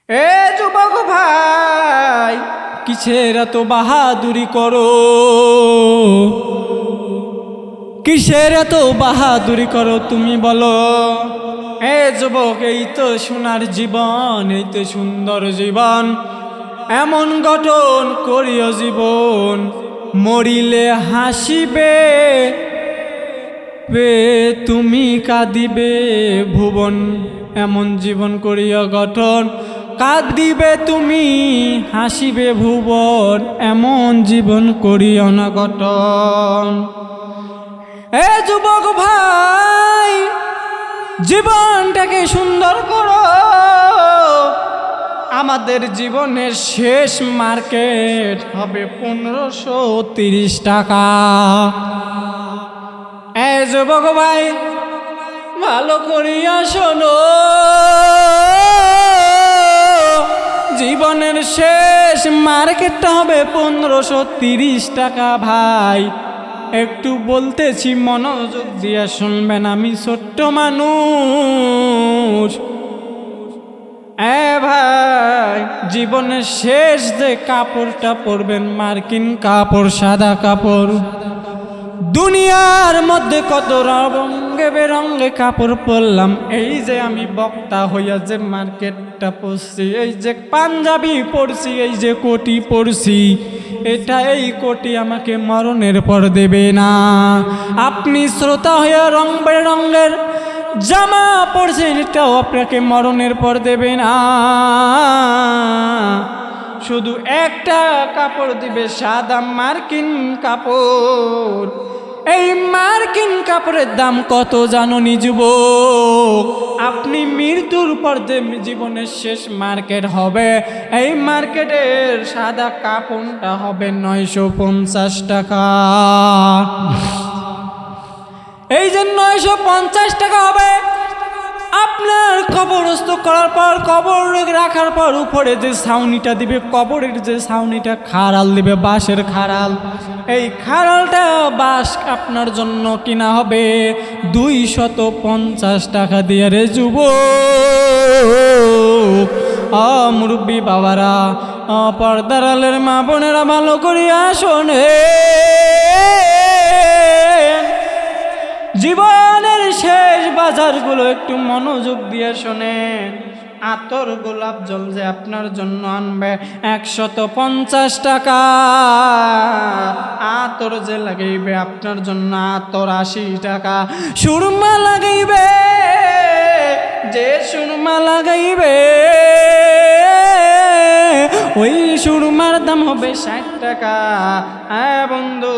এ যুবক ভাই, কিসের এত বাহাদুরি করো? কিসের এত বাহাদুরি করো তুমি বলো? এ যুবক, এই তো সোনার জীবন, এই তো সুন্দর জীবন, এমন গঠন করিও জীবন, মরিলে হাসিবে তুমি কাঁদিবে ভুবন। এমন জীবন করিয়া গঠন, কাঁদিবে তুমি হাসিবে ভুবন, এমন জীবন করিও না গঠন। এ যুবক ভাই, জীবনটাকে সুন্দর করো। আমাদের জীবনের শেষ মার্কেট হবে 1530 টাকা। এ যুবক ভাই, ভালো করিয়া শোনো, জীবনের শেষ মার্কেটটা হবে 1530 টাকা। ভাই একটু বলতেছি, মনোযোগ দিয়ে শুনবেন, আমি ছোট্ট মানুষ। ভাই, জীবনের শেষ যে কাপড়টা পরবেন মার্কিন কাপড়, সাদা কাপড়। দুনিয়ার মধ্যে কত রঙে বেরঙে কাপড় পরলাম, এই যে আমি বক্তা হইয়া যে মার্কেটটা পরছি, এই যে পাঞ্জাবি পরছি, এই যে কোটি পরছি, এই কোটি আমাকে মরণের পর দেবে না। আপনি শ্রোতা হইয়া রং বেরঙের জামা পরছেন, এটাও আপনাকে মরণের পর দেবে না। শুধু একটা কাপড় দিবে, সাদা মার্কিন কাপড়। এই মার্কিন কাপড়ের দাম কত জানোনি যুবক? আপনি মৃত্যুর পর যে জীবনের শেষ মার্কেট হবে, এই মার্কেটের সাদা কাপড়টা হবে 950 টাকা। এই যে 950 টাকা হবে, আপনার কবরস্থ করার পর, কবর রাখার পর উপরে যে ছাউনিটা দিবে, কবরের যে ছাউনিটা খাড়াল দিবে, বাঁশের খাড়াল, এই খাড়ালটা বাঁশ আপনার জন্য কিনা হবে 250 টাকা দিয়ে। রে যুবক, মুরব্বী বাবারা, পর্দার আলের মা বোনেরা, ভালো করিয়া শোনে, জীবনের শেষ বাজারগুলো একটু মনোযোগ দিয়ে শোনেন। আতর গোলাপ জল যে আপনার জন্য আনবে 150 টাকা। আতর যে লাগাইবে আপনার জন্য আতর 80 টাকা। সুরমা লাগাইবে, যে সুরমা লাগাইবে, ওই সুরমার দাম হবে 60 টাকা। হ্যাঁ বন্ধু,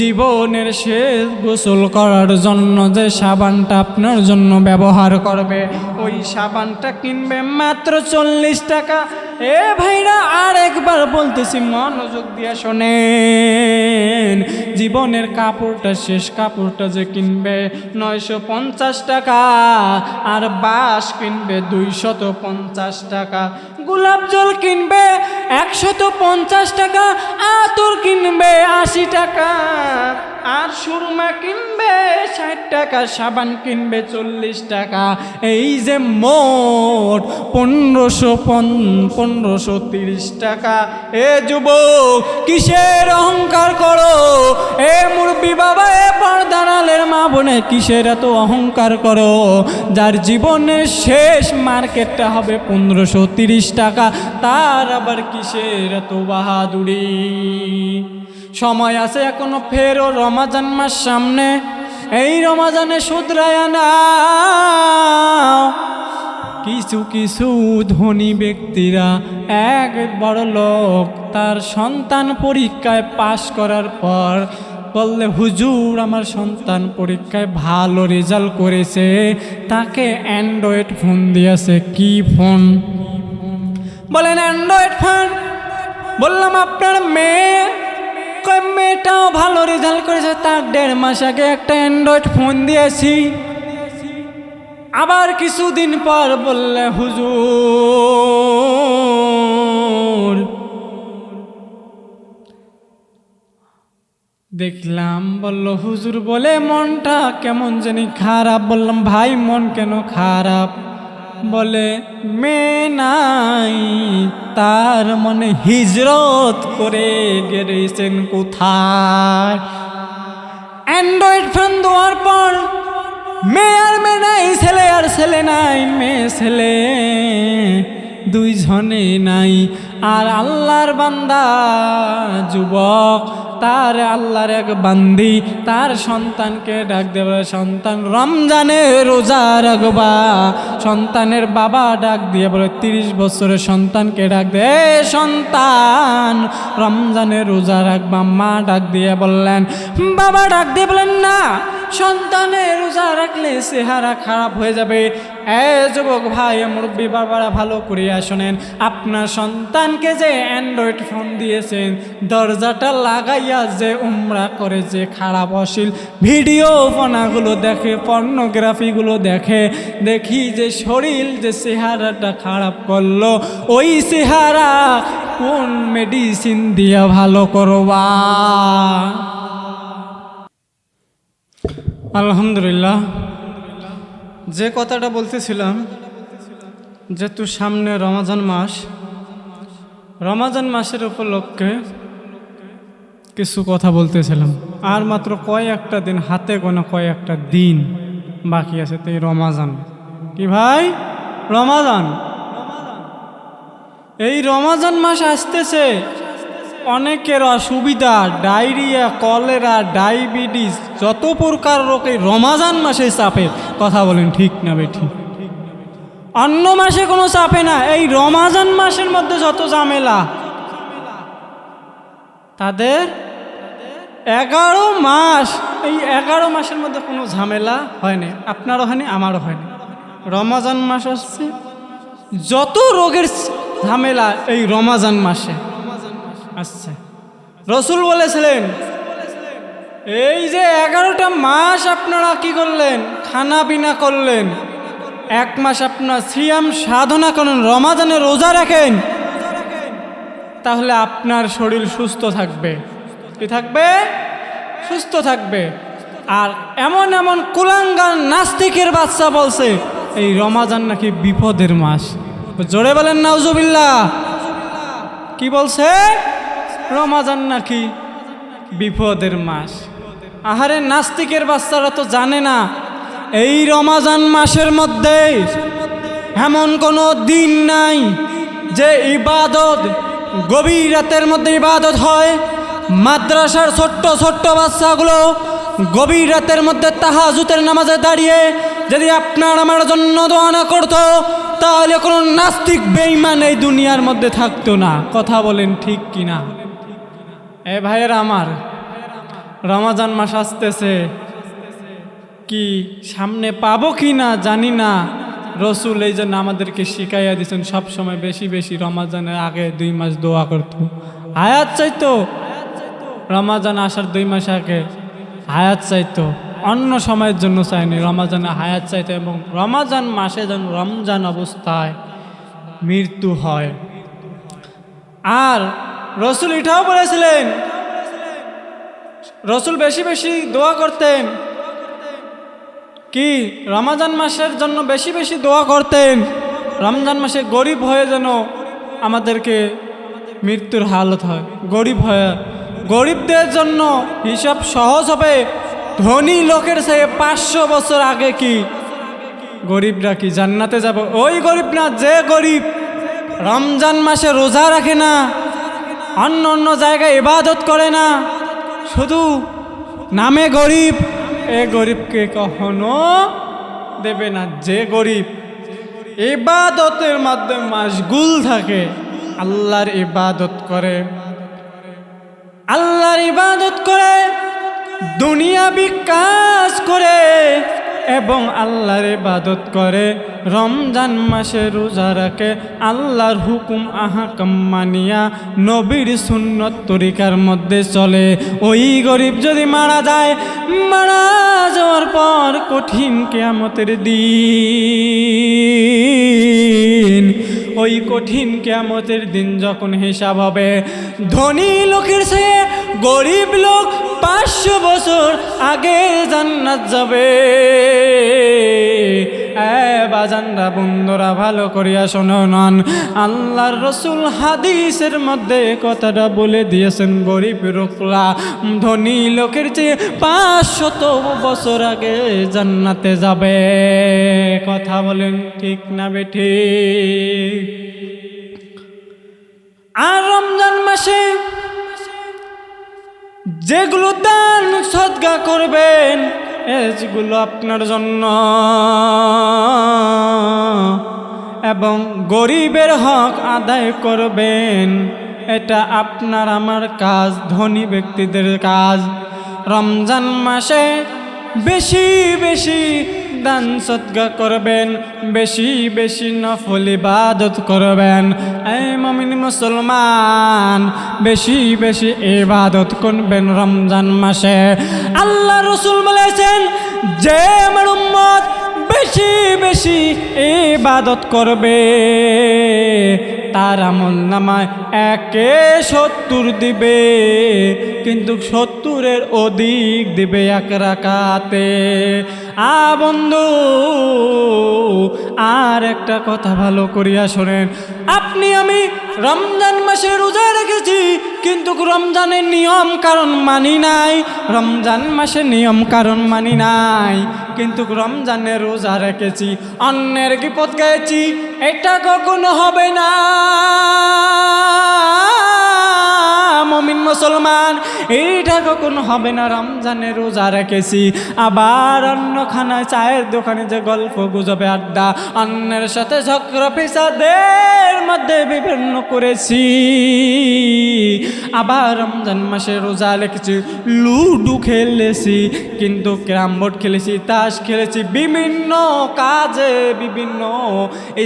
জীবনের শেষ গোসল করার জন্য যে সাবানটা আপনার জন্য ব্যবহার করবে, ওই সাবানটা কিনবে মাত্র 40 টাকা। এ ভাইরা, আর একবার বলতেছি, মনোযোগ দিয়ে শোনেন, জীবনের কাপড়টা, শেষ কাপড়টা যে কিনবে 950 টাকা, আর বাঁশ কিনবে 250 টাকা, গোলাপ জল কিনবে 150 টাকা, আতর কিনবে 80 টাকা, আর সুরমা কিনবে 60 টাকা, সাবান কিনবে 40 টাকা। এই যে মোট 1530 টাকা। এ যুবক, কিসের অহংকার করো? এ মুরব্বী বাবা, এ পর্দার আলের মা বোনে, কিসের এত অহংকার করো? যার জীবনের শেষ মার্কেটটা হবে 1530 টাকা, তার আবার কিসের এত বাহাদুরি? সময় আছে এখনো, ফেরো রমাজান মাস সামনে, এই রমাজানে শুধরায়া নাও। কিছু কিছু ধনী ব্যক্তিরা, এক বড় লোক, তার সন্তান পরীক্ষায় পাশ করার পর বললে, হুজুর আমার সন্তান পরীক্ষায় ভালো রেজাল্ট করেছে, তাকে অ্যান্ড্রয়েড ফোন দিয়েছে। কি ফোন? বলেন অ্যান্ড্রয়েড ফোন। বললাম আপনার মেয়েটাও ভালো রেজাল্ট করেছে, তার 1.5 মাস আগে একটা অ্যান্ড্রয়েড ফোন দিয়েছি। আবার কিছুদিন পর বললে, হুজুর দেখলাম, বলল হুজুর বলে মনটা কেমন জানি খারাপ। বললাম ভাই, মন কেন খারাপ? বলে মেয়ে নাই, তার মনে হিজরত করে গেছেন কোথায়। অ্যান্ড্রয়েড ফোন দেওয়ার পর মেয়ে আর মেয়ে নাই, ছেলে আর ছেলে নাই, মেয়ে ছেলে দুইজনে নাই। আর আল্লাহর বান্দা যুবক, তার আল্লাহর এক বান্দি তার সন্তানকে ডাক দেবে, সন্তান রমজানে রোজা রাখবা। সন্তানের বাবা ডাক দিয়ে বলে 30 বছরের সন্তানকে ডাক দে, সন্তান রমজানে রোজা রাখবা। মা ডাক দিয়ে বললেন, বাবা ডাক দিয়ে বলেন না, সন্তানের রোজা রাখলে চেহারা খারাপ হয়ে যাবে। যুবক ভাই, মুরব্বী বাবারা ভালো করিয়া শোনেন, আপনার সন্তানকে যে অ্যান্ড্রয়েড ফোন দিয়েছেন, দরজাটা লাগাইয়া যে উমরা করে, যে খারাপ অশ্লীল ভিডিও ফোনাগুলো দেখে, পর্নোগ্রাফিগুলো দেখে, দেখি যে শরীর যে চেহারাটা খারাপ করলো, ওই চেহারা কোন মেডিসিন দিয়ে ভালো করবা? আলহামদুলিল্লাহ, যে কথাটা বলতেছিলাম, যেহেতু সামনে রমজান মাস, রমজান মাসের উপলক্ষে কিছু কথা বলতেছিলাম। আর মাত্র কয়েকটা দিন, হাতে গোনা কয়েকটা দিন বাকি আছে, তো এই রমজান। কি ভাই? রমজান। এই রমজান মাস আসতেছে, অনেকের অসুবিধা, ডায়রিয়া, কলেরা, ডায়াবেটিস, যত প্রকার রোগ এই রমজান মাসে চাপে। কথা বলেন ঠিক না বেঠি? অন্য মাসে কোনো চাপে না, এই রমজান মাসের মধ্যে যত ঝামেলা। তাদের 11 মাস, এই 11 মাসের মধ্যে কোনো ঝামেলা হয়নি। আপনারও হয়নি, আমারও হয়নি। রমজান মাস আসছে, যত রোগের ঝামেলা এই রমজান মাসে আসছে। রসুল বলেছিলেন, এই যে 11টা মাস আপনারা কি করলেন? খানা পিনা করলেন। 1 মাস আপনার সিয়াম সাধনা করেন, রমাজানে রোজা রাখেন, তাহলে আপনার শরীর সুস্থ থাকবে। কি থাকবে? সুস্থ থাকবে। আর এমন এমন কুলাঙ্গার নাস্তিকের বাচ্চা বলছে এই রমাজান নাকি বিপদের মাস। জোরে বলেন নাউজুবিল্লাহ। কি বলছে? রমাজান নাকি বিপদের মাস। আহারে, নাস্তিকের বাচ্চারা তো জানে না এই রমাজান মাসের মধ্যে এমন কোনো দিন নাই যে ইবাদত, গভীর রাতের মধ্যে ইবাদত হয়। মাদ্রাসার ছোট্ট ছোট্ট বাচ্চাগুলো গভীর রাতের মধ্যে তাহাজ্জুদের নামাজে দাঁড়িয়ে যদি আপনার আমার জন্য দোয়া না করতো, তাহলে কোনো নাস্তিক বেঈমান এই দুনিয়ার মধ্যে থাকতো না। কথা বলেন ঠিক কিনা? এ ভাইয়েরা আমার, রমজান মাস আসতেছে, কি সামনে পাবো কি না জানি না। রসুল এই জন্য আমাদেরকে শিখাইয়া দিয়েছেন সবসময় বেশি বেশি রমজানের আগে 2 মাস দোয়া করতো, হায়াত চাইতো। রমজান আসার 2 মাস আগে হায়াত চাইতো, অন্য সময়ের জন্য চাইনি, রমজানে হায়াত চাইতো। এবং রমজান মাসে যেন রমজান অবস্থায় মৃত্যু হয়। আর রসুল এটাও বলেছিলেন, রসুল বেশি বেশি দোয়া করতেন, কি রমজান মাসের জন্য বেশি বেশি দোয়া করতেন, রমজান মাসে গরিব হয়ে যেন আমাদেরকে মৃত্যুর হালত হয়। গরিব হয়ে, গরিবদের জন্য হিসাব সহজ হবে। ধনী লোকের চেয়ে 500 বছর আগে কি গরিবরা কি জান্নাতে যাব? ওই গরিব না, যে গরিব রমজান মাসে রোজা রাখে না, অন্য অন্য জায়গায় ইবাদত করে না, শুধু নামে গরিব, এ গরিবকে কখনো দেবে না। যে গরিব ইবাদতের মাধ্যমে মাশগুল থাকে, আল্লাহর ইবাদত করে, আল্লাহর ইবাদত করে, দুনিয়াবি কাজ করে এবং আল্লাহর ইবাদত করে, রমজান মাসে রোজা রাখে, আল্লাহর হুকুম আহকাম মানিয়া নবীর সুন্নত তরিকার মধ্যে চলে, ওই গরিব যদি মারা যায়, মারা যাওয়ার পর কঠিন কিয়ামতের দিন, ওই কঠিন কিয়ামতের দিন যখন হিসাব হবে, ধনী লোকের চেয়ে গরিব লোক 500 বছর আগে জান্নাত যাবে। বাজানরা বন্ধুরা ভালো করিয়া শুনুন, আল্লাহর রসুল হাদিসের মধ্যে কথাটা বলে দিয়েছেন, গরিব লোকরা ধনী লোকের চেয়ে 500 বছর আগে জান্নাতে যাবে। কথা বলেন ঠিক না বেঠিক? আর রমজান মাসে যেগুলো দান সদকা করবেন এগুলো আপনার জন্য, এবং গরিবের হক আদায় করবেন এটা আপনার আমার কাজ, ধনী ব্যক্তিদের কাজ। রমজান মাসে বেশি বেশি দান সদকা করবেন, বেশি বেশি নফল ইবাদত করবেন। এই মুমিন মুসলমান বেশি বেশি ইবাদত করবেন রমজান মাসে। আল্লাহ রাসূল বলেছেন, যে আমার উম্মত বেশি বেশি ইবাদত করবে তার আমল নামায় 70 দিবে, কিন্তু 70-এর অধিক দিবে এক রাকাতে। বন্ধু আর একটা কথা ভালো করিয়া শোনেন, আপনি আমি রমজান মাসে রোজা রেখেছি কিন্তু রমজানের নিয়ম কারণ মানি নাই, রমজান মাসে নিয়ম কারণ মানি নাই কিন্তু রমজানে রোজা রেখেছি, অন্যের বিপদ গাইছি, এটা কখনো হবে না। মুমিন মুসলমান এইটা কখনো হবে না। রমজানে রোজা রেখেছি, আবার অন্য খানায় চায়ের দোকানে যে গল্প গুজবে আড্ডা, অন্যের সাথে ঝগড়া ফিসাদের মধ্যে বিভিন্ন করেছি, আবার রমজান মাসে রোজা রেখেছি, লুডু খেলেছি, কিন্তু ক্যারাম বোর্ড খেলেছি, তাস খেলেছি, বিভিন্ন কাজে, বিভিন্ন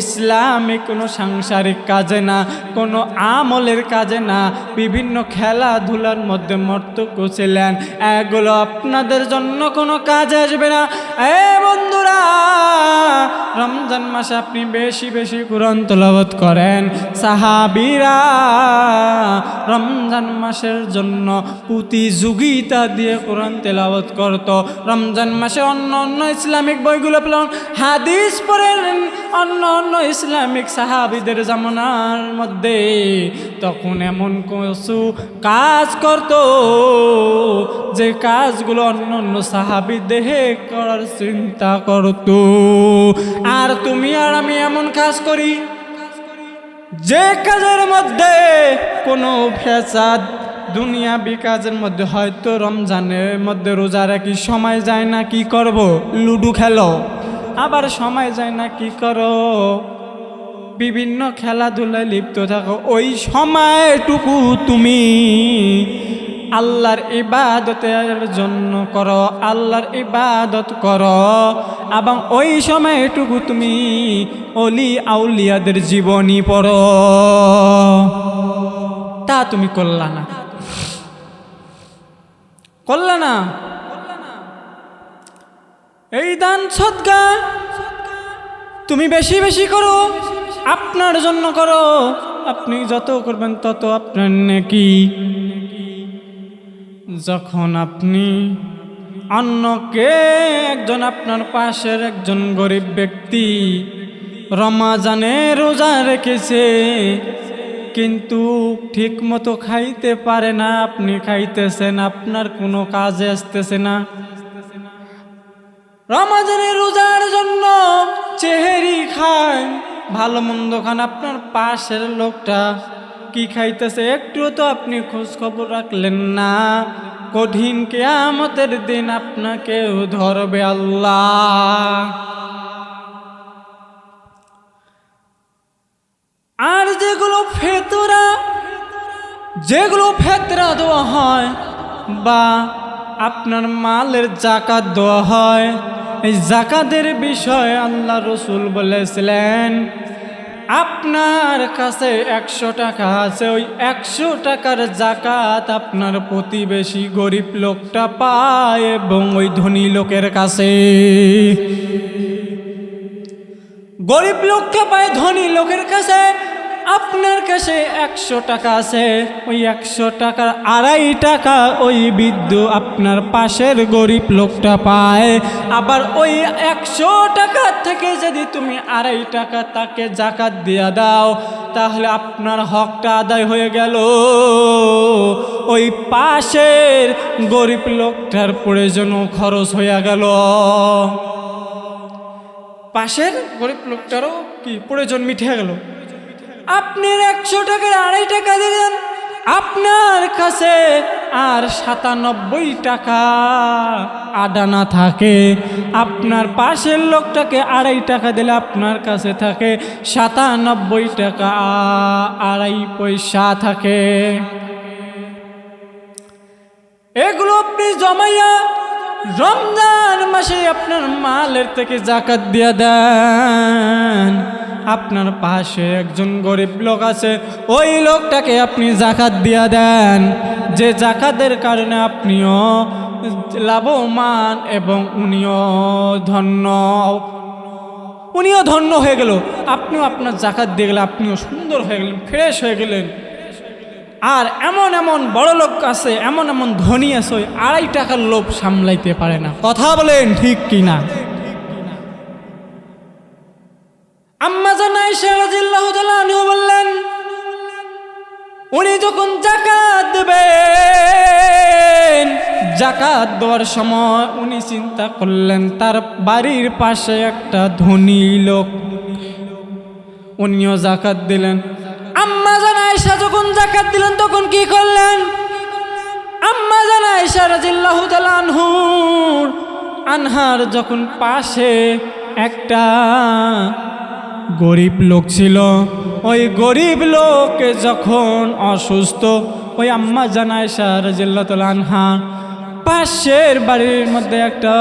ইসলামিক কোনো সাংসারিক কাজে না, কোনো আমলের কাজে না, বিভিন্ন খেলাধুলার মধ্যে মর্তক ছিলেন, এগুলো আপনাদের জন্য কোনো কাজে আসবে না। বন্ধুরা, রমজান মাসে আপনি বেশি বেশি কুরআন তেলাওয়াত করেন। সাহাবীরা রমজান মাসের জন্য প্রতিযোগিতা দিয়ে কোরআন তেলাওয়াত করত। রমজান মাসে অন্য অন্য ইসলামিক বইগুলো পড়েন, হাদিস পড়েন অন্য অন্য ইসলামিক সাহাবীদের জামানার মধ্যে, তখন এমন কিছু কাজ করত যে কাজগুলো অন্য অন্য সাহাবী দেহে করার চিন্তা করত। আর তুমি আর আমি এমন কাজ করি যে কাজের মধ্যে কোনো ফ্যাসাদ, দুনিয়াবি কাজের মধ্যে, হয়তো রমজানের মধ্যে রোজা রাখি, সময় যায় না কি করব, লুডো খেলো, আবার সময় যায় না কি করো, বিভিন্ন খেলাধুলায় লিপ্ত থাকো। ওই সময়টুকু তুমি আল্লাহর ইবাদতের জন্য করো, আল্লাহর ইবাদত করো, এবং ওই সময়টুকু তুমি অলি আউলিয়াদের জীবনী পড়ো। তা তুমি করলা না, করলা না। এই দান সদকা তুমি বেশি বেশি করো, আপনার জন্য করো, আপনি যত করবেন তত আপনার নেকি। যখন আপনি অন্যকে, একজন আপনার পাশের একজন গরিব ব্যক্তি রমজানে রোজা রেখেছে কিন্তু ঠিক মতো খাইতে পারে না, আপনি খাইতেছেন, আপনার কোনো কাজে আসতেছে না, রমজানের রোজার জন্য চেহারি খায়, ভালো মন্দ খান, আপনার পাশের লোকটা কি খাইতেছে একটুও তো আপনি খোঁজ খবর রাখলেন না। কঠিন কিয়ামতের দিন আপনাকেও ধরবে আল্লাহ। আর যেগুলো ফেতরা দেওয়া হয় বা আপনার মালের জাকাত দেওয়া হয়, এই জাকাতের বিষয়ে আল্লাহ রসুল বলেছিলেন, আপনার কাছে 100 টাকা আছে, ওই 100 টাকার জাকাত আপনার প্রতিবেশী গরিব লোকটা পায় এবং ওই ধনী লোকের কাছে, গরিব লোকটা পায় ধনী লোকের কাছে আপনার কাছে 100 টাকা আছে, ওই 100 টাকার 2.5 টাকা ওই বৃদ্ধ আপনার পাশের গরিব লোকটা পায়। আবার ওই 100 টাকা থেকে যদি তুমি 2.5 টাকা তাকে যাকাত দিয়ে দাও, তাহলে আপনার হকটা আদায় হয়ে গেল। ওই পাশের গরিব লোকটার প্রয়োজনও খরচ হয়ে গেল। পাশের গরিব লোকটারও কি প্রয়োজন মিটে গেল। আপনার 100 টাকার 2.5 টাকা দিলেন, আপনার কাছে আর 97 টাকা আদানা থাকে। আপনার পাশের লোকটাকে 2.5 টাকা দিলে আপনার কাছে থাকে 97 টাকা 2.5 পয়সা থাকে। এগুলো আপনি জমাইয়া রমজান মাসে আপনার মালের থেকে যাকাত দিয়ে দেন। আপনার পাশে একজন গরিব লোক আছে, ওই লোকটাকে আপনি যাকাত দিয়ে দেন, যে যাকাতের কারণে আপনিও লাভবান এবং উনিও ধন্য হয়ে গেল। আপনিও আপনার যাকাত দিয়ে গেলে আপনিও সুন্দর হয়ে গেলেন, ফ্রেশ হয়ে গেলেন। আর এমন এমন বড় লোক আছে, এমন এমন ধনী আছে, ওই 2.5 টাকার লোভ সামলাইতে পারে না। কথা বলেন ঠিক কিনা? আম্মা জান আয়েশা রাদিয়াল্লাহু তাআলা আনহা বললেন, উনি যখন যাকাত দেবেন, যাকাত দেওয়ার সময় উনি চিন্তা করলেন তার বাড়ির পাশে একটা ধনী লোক, উনিও যাকাত দিলেন। আম্মা জান আয়েশা যখন যাকাত দিলেন তখন কি করলেন? আম্মা জান আয়েশা রাদিয়াল্লাহু তাআলা আনহার যখন পাশে একটা গরিব লোক ছিল, ওই গরিব লোক যখন অসুস্থ, ওই আম্মা জান আয়েশা রাদিয়াল্লাহু তাআলা আনহা পাশের বাড়ির মধ্যে একটা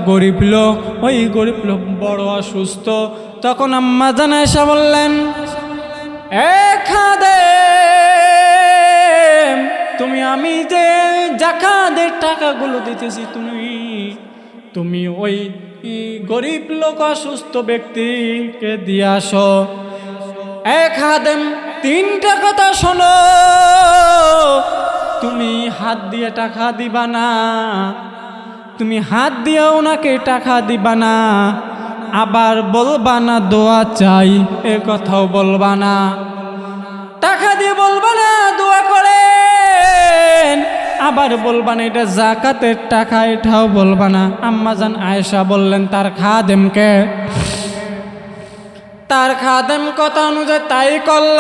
গরিব লোক, ওই গরিব লোক বড় অসুস্থ। তখন আম্মা জান আয়েশা বললেন, খাদেম, তুমি আমি যে যাকাতের টাকাগুলো দিতেছি তুমি ওই গরিব লোক অসুস্থ ব্যক্তিকে দিয়ে আসো। খাদেম, 3টা কথা শোনো, তুমি হাত দিয়ে টাকা দিবা না, তুমি হাত দিয়ে ওনাকে টাকা দিবা না, আবার বলবা না দোয়া চাই, এ কথাও বলবা না। টাকা দিয়ে বলবা না দোয়া করেন, আবার বলবা না এটা যাকাতের টাকা, এটাও বলবা না। আম্মা জান আয়েশা বললেন তার খাদেম কথা অনুযায়ী তাই করল।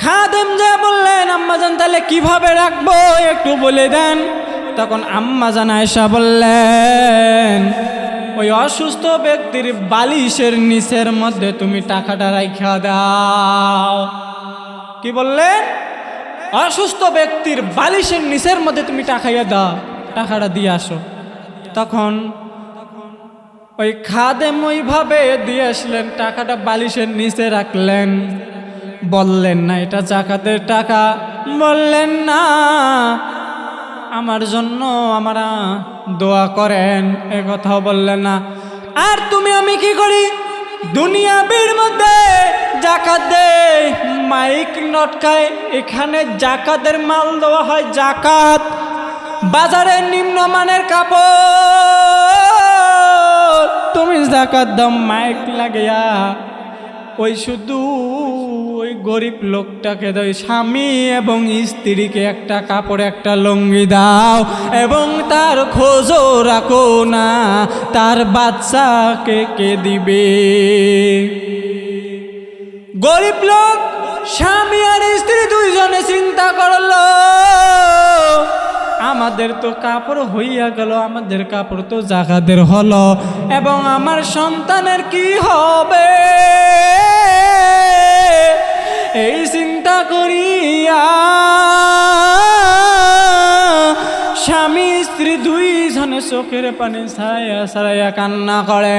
খাদেম যা বললেন, আম্মা জান তাহলে কিভাবে রাখবো একটু বলে দেন। তখন আম্মা জান আয়েশা বললেন, ওই অসুস্থ ব্যক্তির বালিশের নিচের মধ্যে তুমি টাকাটা রাইখা দাও। কি বললেন? অসুস্থ ব্যক্তির বালিশের নিচের মধ্যে তুমি টাকাটা দিয়ে আসো। তখন ওই খাদেম ওইভাবে দিয়ে আসলেন, টাকাটা বালিশের নিচে রাখলেন। বললেন না এটা যাকাতের টাকা, বললেন না আমার জন্য আমারা দোয়া করেন, এ কথাও বললেন না। আর তুমি আমি কি করি? দুনিয়াবির মধ্যে যাকাত দেয়, মাইক নটকায়, এখানে যাকাতের মাল দেওয়া হয় যাকাত। বাজারের নিম্নমানের কাপড় তুমি যাকাত দাও মাইক লাগিয়া, ওই শুধু ওই গরিব লোকটাকে দাও, স্বামী এবং স্ত্রীকে একটা কাপড় একটা লুঙ্গি দাও, এবং তার খোঁজও রাখো না তার বাচ্চাকে কে দিবে। গরিব লোক স্বামী আর স্ত্রী দুইজনে চিন্তা করলো, আমাদের তো কাপড় হইয়া গেল, আমাদের কাপড় তো যাকাতের হলো, এবং আমার সন্তানের কি হবে এই চিন্তা করিয়া স্বামী স্ত্রী দুইজনে চোখের পানি ছাড়াইয়া ছাড়াইয়া কান্না করে।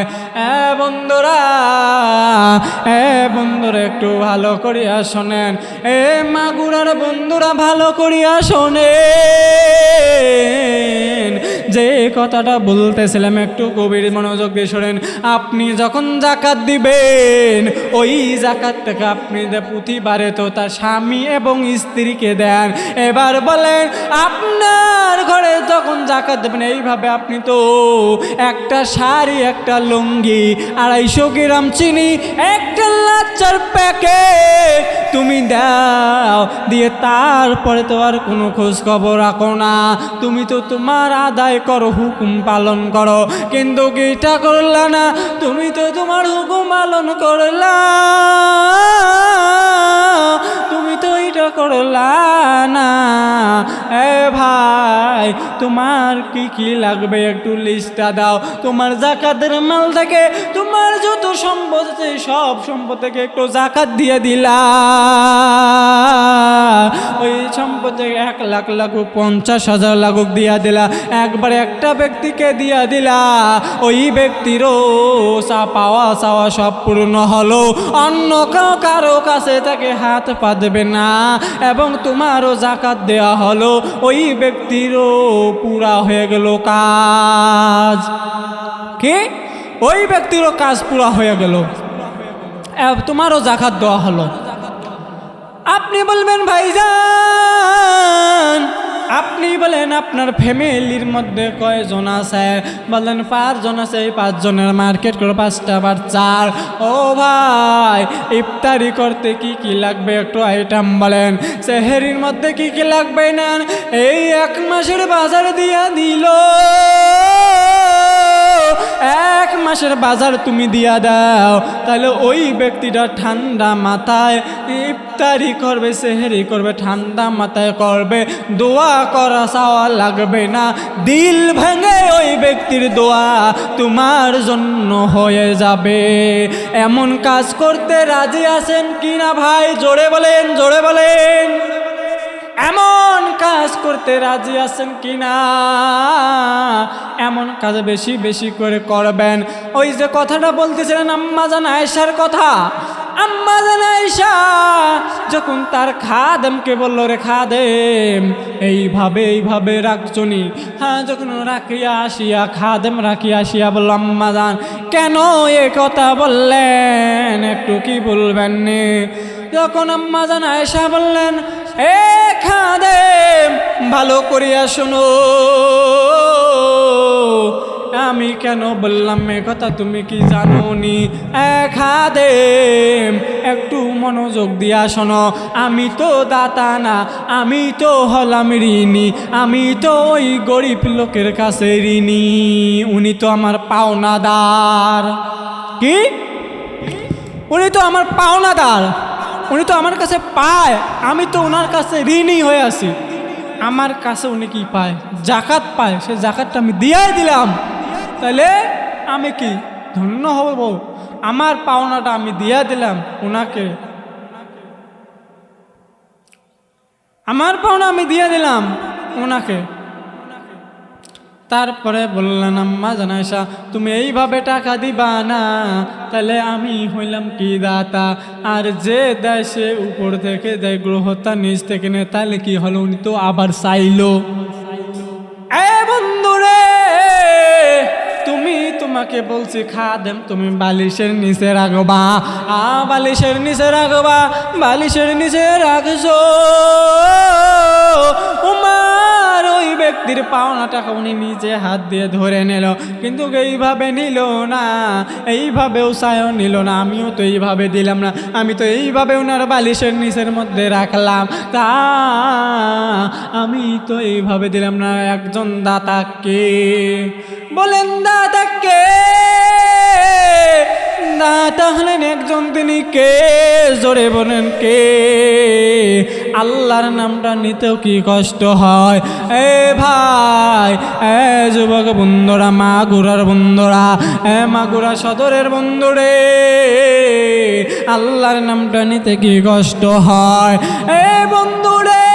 বন্ধুরা একটু ভালো করিয়া শোনেন, মাগুরার বন্ধুরা ভালো করিয়া শোনেন, যে কথাটা বলতেছিলাম একটু গভীর মনোযোগ দিয়ে শোনেন। আপনি যখন যাকাত দিবেন ওই যাকাত থেকে আপনি যে প্রতিবারে তো তার স্বামী এবং স্ত্রীকে দেন। এবার বলেন আপনার ঘরে যখন যাকাত দেবেন এইভাবে আপনি তো একটা শাড়ি, একটা লুঙ্গি, 250 গ্রাম চিনি, একটা লাচ্চার প্যাকেট তুমি দাও, দিয়ে তারপরে তো আর কোনো খোঁজ খবর রাখো না। তুমি তো তোমার আদায় করো, হুকুম পালন করো, কিন্তু এটা করলা না, তুমি তো তোমার হুকুম পালন করলা, তুমি তো এটা করলা না। এ ভাই তোমার কি কি লাগবে একটু লিস্টটা দাও। তোমার যাকাতের মাল থেকে তোমার যত সম্পদ আছে সব সম্পদ থেকে একটু যাকাত দিয়ে দিলা। ওই সম্পদ থেকে 1 লাখ লাগুক, 50,000 লাগুক দিয়া দিলা, একবারে একটা ব্যক্তিকে দিয়া দিলা। ওই ব্যক্তিরও পাওয়া চাওয়া সব পূর্ণ হলো, অন্য কারো কাছে তাকে হাত পাতবে না, এবং তোমারও যাকাত দেওয়া হলো, ওই ব্যক্তিরও পুরা হয়ে গেল কাজ। কি? ওই ব্যক্তিরও কাজ পুরা হয়ে গেল, তোমারও যাকাত দেওয়া হলো। আপনি বলবেন ভাইজান, আপনি বলেন আপনার ফ্যামিলির মধ্যে কয়জন আছে? বলেন 5 জন আছে। এই 5 জনের মার্কেট করে 5টা বাচ্চা। ও ভাই ইফতারি করতে কি কি লাগবে একটু আইটেম বলেন। সেহরির মধ্যে কি কি লাগবে না এই 1 মাসের বাজার দিয়া দিল। 1 মাসের বাজার তুমি দিয়া দাও, তাহলে ওই ব্যক্তিটা ঠান্ডা মাথায় ইফতারি করবে, সেহরি করবে, ঠান্ডা মাথায় করবে, দোয়া করা চাওয়া লাগবে না। দিল ভেঙে ওই ব্যক্তির দোয়া তোমার জন্য হয়ে যাবে। এমন কাজ করতে রাজি আছেন কিনা ভাই? জোরে বলেন, জোরে বলেন। এমন কাজ করতে রাজি আছেন কিনা? এমন কাজ বেশি বেশি করে করবেন। ওই যে কথাটা বলতেছিলেন আম্মা জান আয়েশার কথা, আম্মা জান আয়েশা যখন তার খাদেমকে বলল, রে খাদেম এইভাবে এইভাবে রাখছনি। হ্যাঁ, যখন রাখিয়া আসিয়া খাদেম রাখিয়া আসিয়া বলল, আম্মা জান কেন এ কথা বললেন, একটু কি বলবেন নে? যখন আম্মা জান আয়েশা বললেন, এ খাদেম ভালো করিয়া শোনো, আমি কেন বললাম এ কথা তুমি কি জানো নি? খাদেম একটু মনোযোগ দিয়া শোনো, আমি তো দাতা না, আমি তো হলাম ঋণী, আমি তো ওই গরিব লোকের কাছে ঋণী, উনি তো আমার পাওনাদার। কি? উনি তো আমার পাওনাদার, উনি তো আমার কাছে পায়, আমি তো ওনার কাছে ঋণী হয়ে আছি। আমার কাছে উনি কি পায়? যাকাত পায়, সে যাকাতটা আমি দিয়াই দিলাম, তাহলে আমি কি ধন্য হব? আমার পাওনাটা আমি দিয়া দিলাম ওনাকে, আমার পাওনা আমি দিয়ে দিলাম ওনাকে। তারপরে বললেন, আম্মা জান আয়েশা তুমি এইভাবে টাকা দিবা না, তাহলে আমি হইলাম কি দাতা, আর যে দেয় সে উপর থেকে দেয়, গ্রহতা নিজ থেকে নেয়, তাহলে কি হলো? উনি তো আবার চাইলো। এ বন্ধুরে, তোমাকে বলছি খাদেম তুমি বালিশের নিচে রাখবা, বালিশের নিচে রাখবা, বালিশের নিচে রাখছো। উমার ওই ব্যক্তির পাওনা টাকা উনি নিজে হাত দিয়ে ধরে নিল, কিন্তু এইভাবে নিল না, এইভাবেও চায়ও নিল না, আমিও তো এইভাবে দিলাম না, আমি তো এইভাবে ওনার বালিশের নিচের মধ্যে রাখলাম, তা আমি তো এইভাবে দিলাম না। একজন দাতাকে বলেন, দাতাকে? দাতা হলেন একজন, তিনি কে? জোরে বলেন কে? আল্লাহর নামটা নিতেও কি কষ্ট হয়। এ ভাই, এ যুবক বন্ধুরা, মাগুরার বন্ধুরা, মাগুরা সদরের বন্ধুরে, আল্লাহর নামটা নিতে কি কষ্ট হয়। এ বন্ধুরে,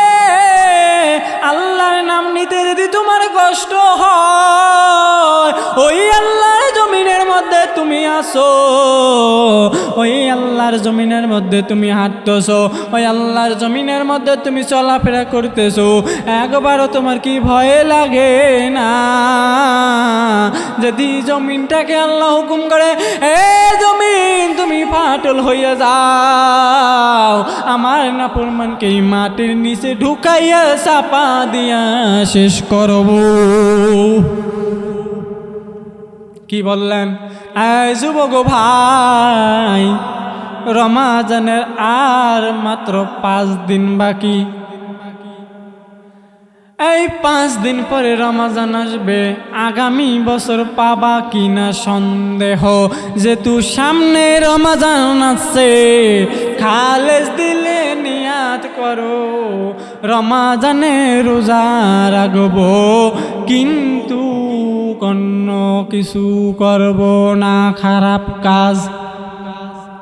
আল্লাহর নাম নিতে যদি তোমার কষ্ট হয়, ওই আল্লাহর জমিনের মধ্যে তুমি আসো, ওই আল্লাহর জমিনের মধ্যে তুমি হাঁটতেছো, ওই আল্লাহর জমিনের মধ্যে তুমি চলাফেরা করতেছো, একবারও তোমার কি ভয় লাগে না? যদি জমিনটাকে আল্লাহ হুকুম করে, এ জমিন তুমি ফাটল হইয়া যাও, আমার নাফরমানকে এই মাটির নিচে ঢুকাইয়া চাপা দিয়া শেষ করব। কি বললেন? যুবক ভাই, রমাজানের আর মাত্র 5 দিন বাকি। এই 5 দিন পরে রমাজান আসবে। আগামী বছর পাবা কিনা সন্দেহ, যেহেতু সামনে রমাজান আছে। খালেস দিলে নিয়াত করো, রমাজানে রোজা রাখবো, কিন্তু অন্য কিছু করব না, খারাপ কাজ।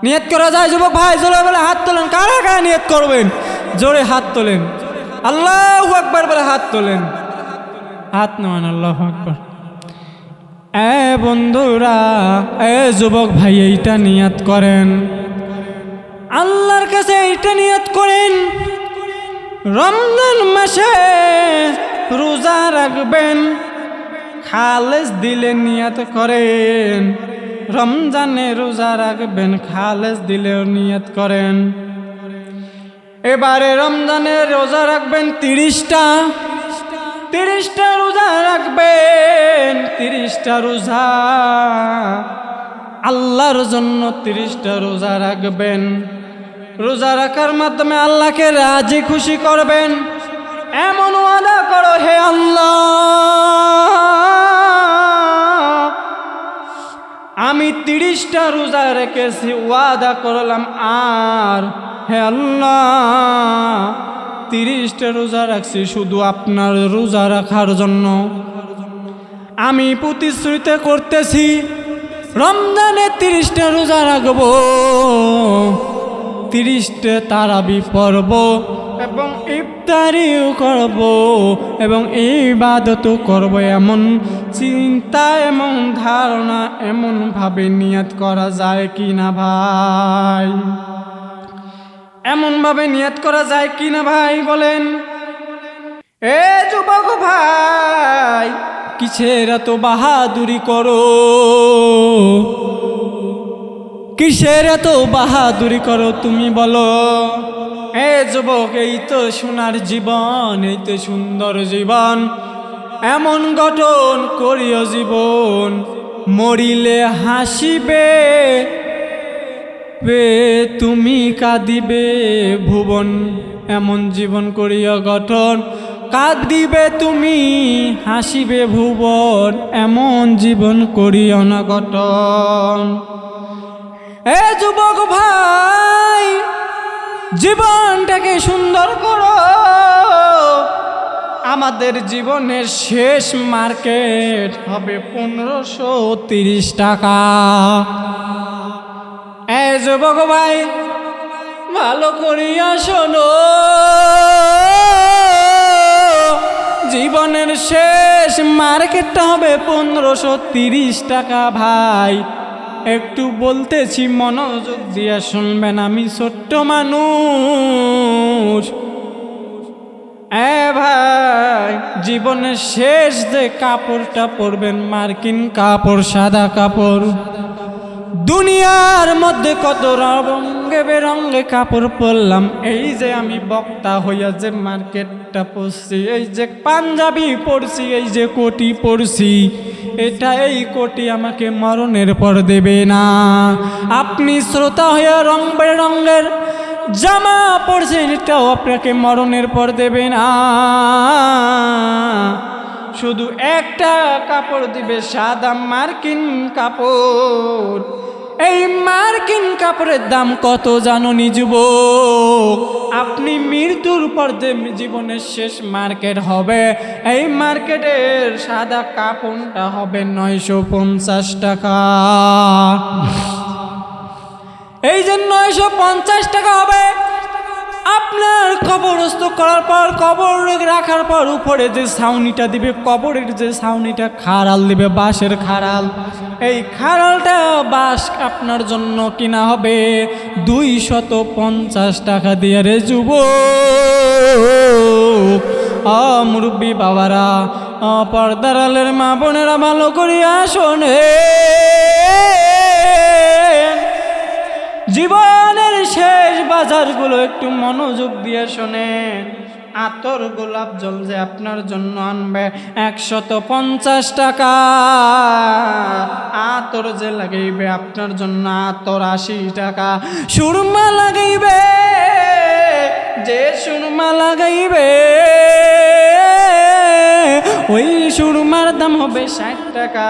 নিয়ত করা যায় যুবক ভাই? জোরে বলে হাত তোলেন। কারা কারা নিয়ত করবেন? জোরে হাত তোলেন। আল্লাহু আকবার বলে হাত তোলেন। হাত নামান, আল্লাহু আকবার। বন্ধুরা, যুবক ভাই, এইটা নিয়ত করেন, আল্লাহর কাছে এইটা নিয়ত করেন, রমজান মাসে রোজা রাখবেন। খালেস দিলে নিয়ত করেন, রমজানে রোজা রাখবেন, খালেস দিলেও নিয়ত করেন। এবারে রমজানে রোজা রাখবেন 30টা রোজা রাখবেন, 30টা রোজা আল্লাহর জন্য, 30টা রোজা রাখবেন। রোজা রাখার মাধ্যমে আল্লাহকে রাজি খুশি করবেন। এমন ওয়াদা করো, হে আল্লাহ, আমি 30টা রোজা রেখেছি, ওয়াদা করলাম, আর হে আল্লাহ 30টা রোজা রাখছি শুধু আপনার রোজা রাখার জন্য। আমি প্রতিশ্রুতি করতেছি, রমজানে 30টা রোজা রাখবো, 30টা তারাবি পড়ব, এবং ইফতারিও করব, এবং ইবাদতও করব। এমন চিন্তা, এমন ধারণা, এমনভাবে নিয়ত করা যায় কি না ভাই? এমনভাবে নিয়ত করা যায় কি না ভাই বলেন? যুবক ভাই, কিসের এত বাহাদুরি করো? কিসের এত বাহাদুরি করো তুমি বলো? যুবক, এই তো সোনার জীবন, এই তো সুন্দর জীবন, এমন গঠন করিও জীবন, মরিলে হাসিবে তুমি কাঁদিবে ভুবন। এমন জীবন করিও গঠন, কাঁদিবে তুমি, হাসিবে ভুবন, এমন জীবন করিও না গঠন। যুবক ভাই, জীবনটাকে সুন্দর করো। আমাদের জীবনের শেষ মার্কেট হবে 1530 টাকা। যুবক ভাই, ভালো করিয়া শোনো, জীবনের শেষ মার্কেটটা হবে 1530 টাকা। ভাই, একটু বলতেছি, মনোযোগ দিয়ে শুনবেন, আমি ছোট্ট মানুষ। ভাই, জীবনের শেষ যে কাপড়টা পরবেন, মার্কিন কাপড়, সাদা কাপড়। দুনিয়ার মধ্যে কত রঙে বেরঙে কাপড় পরলাম, এই যে আমি বক্তা হইয়া যে মার্কেটটা পরছি, এই যে পাঞ্জাবি পরছি, এই যে কোটি পরছি, এই কোটি আমাকে মরণের পর দেবে না। আপনি শ্রোতা হইয়া রং বেরঙের জামা পরছেন, এটাও আপনাকে মরণের পর দেবে না। শুধু একটা কাপড় দিবে, সাদা মার্কিন কাপড়। এই মার্কিন কাপড়ের দাম কত জানোনি যুবক? আপনি মৃত্যুর পর যে জীবনের শেষ মার্কেট হবে, এই মার্কেটের সাদা কাপড়টা হবে 950 টাকা। এই যে 950 টাকা হবে, আপনার কবর বন্দোবস্ত করার পর কবর রাখার পর উপরে যে ছাউনিটা দিবে, কবরের যে ছাউনিটা খাড়াল দিবে, বাঁশের খাড়াল, এই খাড়ালটা বাঁশ আপনার জন্য কিনা হবে 250 টাকা দিয়ে। রে যুবক, মুরব্বী বাবারা, পর্দার আলের মা বোনেরা, ভালো করিয়া শোনে, জীবনের শেষ বাজারগুলো একটু মনোযোগ দিয়ে শোনেন। আতর গোলাপ জল যে আপনার জন্য আনবে 150 টাকা, আতর যে লাগাইবে আপনার জন্য আতর 80 টাকা, সুরমা লাগাইবে যে সুরমা লাগাইবে ওই সুরমার দাম হবে 60 টাকা।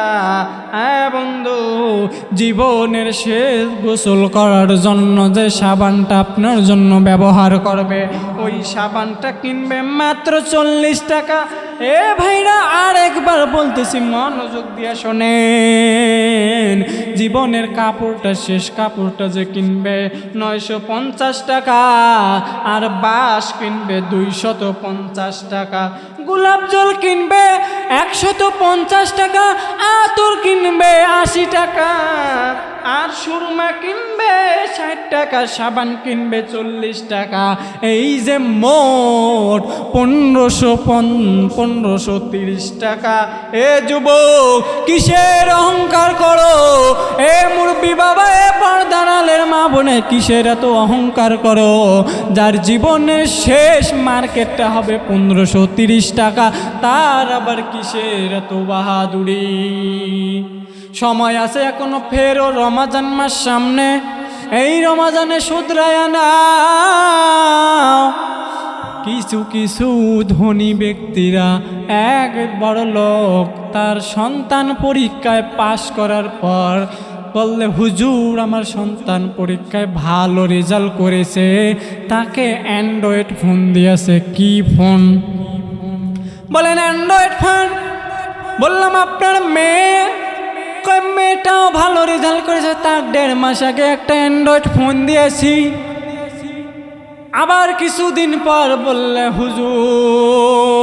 হ্যাঁ বন্ধু, জীবনের শেষ গোসল করার জন্য যে সাবানটা আপনার জন্য ব্যবহার করবে, ওই সাবানটা কিনবে মাত্র 40 টাকা। এ ভাইরা, আর একবার বলতেছি, মনোযোগ দিয়ে শোনেন, জীবনের কাপড়টা, শেষ কাপড়টা যে কিনবে 950 টাকা, আর বাঁশ কিনবে 250 টাকা, গোলাপ জল কিনবে 150 টাকা, আতর কিনবে 80 টাকা, আর সুরমা কিনবে 60 টাকা, সাবান কিনবে 40 টাকা। এই যে মোট 1530 টাকা। এ যুবক, কিসের অহংকার করো? এ মুরব্বী বাবা, এ পর্দার আলের মা বোনে, কিসের এত অহংকার করো? যার জীবনের শেষ মার্কেটটা হবে 1530 টাকা, তার আবার কিসের এত বাহাদুরি? সময় আছে এখনো, ফেরও রমাজান মাস সামনে, এই রমাজানে শুধরায়া নাও। কিছু কিছু ধনী ব্যক্তিরা, এক বড় লোক তার সন্তান পরীক্ষায় পাশ করার পর বললে, হুজুর আমার সন্তান পরীক্ষায় ভালো রেজাল্ট করেছে, তাকে অ্যান্ড্রয়েড ফোন দিয়েছে। কি ফোন? বলেন অ্যান্ড্রয়েড ফোন। বললাম আপনার মেয়েটাও ভালো রেজাল্ট করেছে, তার 1.5 মাস আগে একটা অ্যান্ড্রয়েড ফোন দিয়েছি। আবার কিছুদিন পর বললে, হুজুর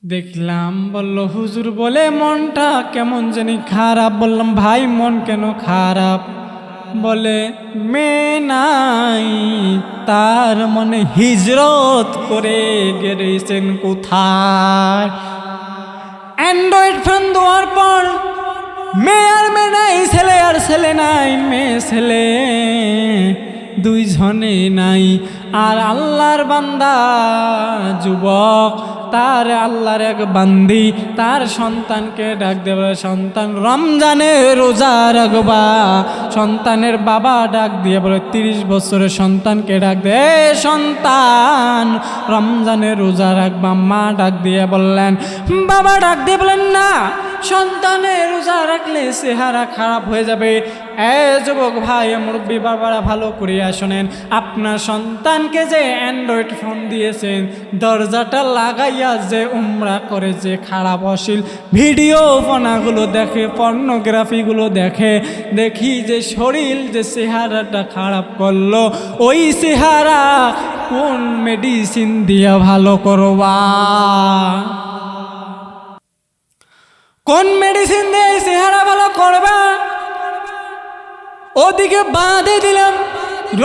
দেখলাম, বলল হুজুর বলে মনটা কেমন জানি খারাপ। বললাম ভাই মন কেন খারাপ? বলে মেয়ে নাই, তার মনে হিজরত করে গেছেন কোথায়। অ্যান্ড্রয়েড ফোন দেওয়ার পর মেয়ে আর মেয়ে নাই, ছেলে আর ছেলে নাই, মেয়ে ছেলে দুইজনে নাই। আর আল্লাহর বান্দা যুবক, তার আল্লাহর এক বান্দি তার সন্তানকে ডাক দেবে, সন্তান রমজানে রোজা রাখবা। সন্তানের বাবা ডাক দিয়ে বলে, 30 বছরের সন্তানকে ডাক দে, সন্তান রমজানে রোজা রাখবা। মা ডাক দিয়ে বললেন, বাবা ডাক দিয়ে বলেন, না, সন্তানের রোজা রাখলে চেহারা খারাপ হয়ে যাবে। যুবক ভাই, মুরব্বী বাবারা, ভালো করিয়া শোনেন, আপনার সন্তানকে যে অ্যান্ড্রয়েড ফোন দিয়েছেন, দরজাটা লাগাইয়া যে উমরা করে, যে খারাপ অশ্লীল ভিডিও ফোনাগুলো দেখে, পর্নোগ্রাফিগুলো দেখে, দেখি যে শরীর যে চেহারাটা খারাপ করলো, ওই চেহারা কোন মেডিসিন দিয়ে ভালো করবা? কোন মেডিসিন দিয়ে চেহারা ভালো করবা? ওদিকে বাঁধে দিলাম,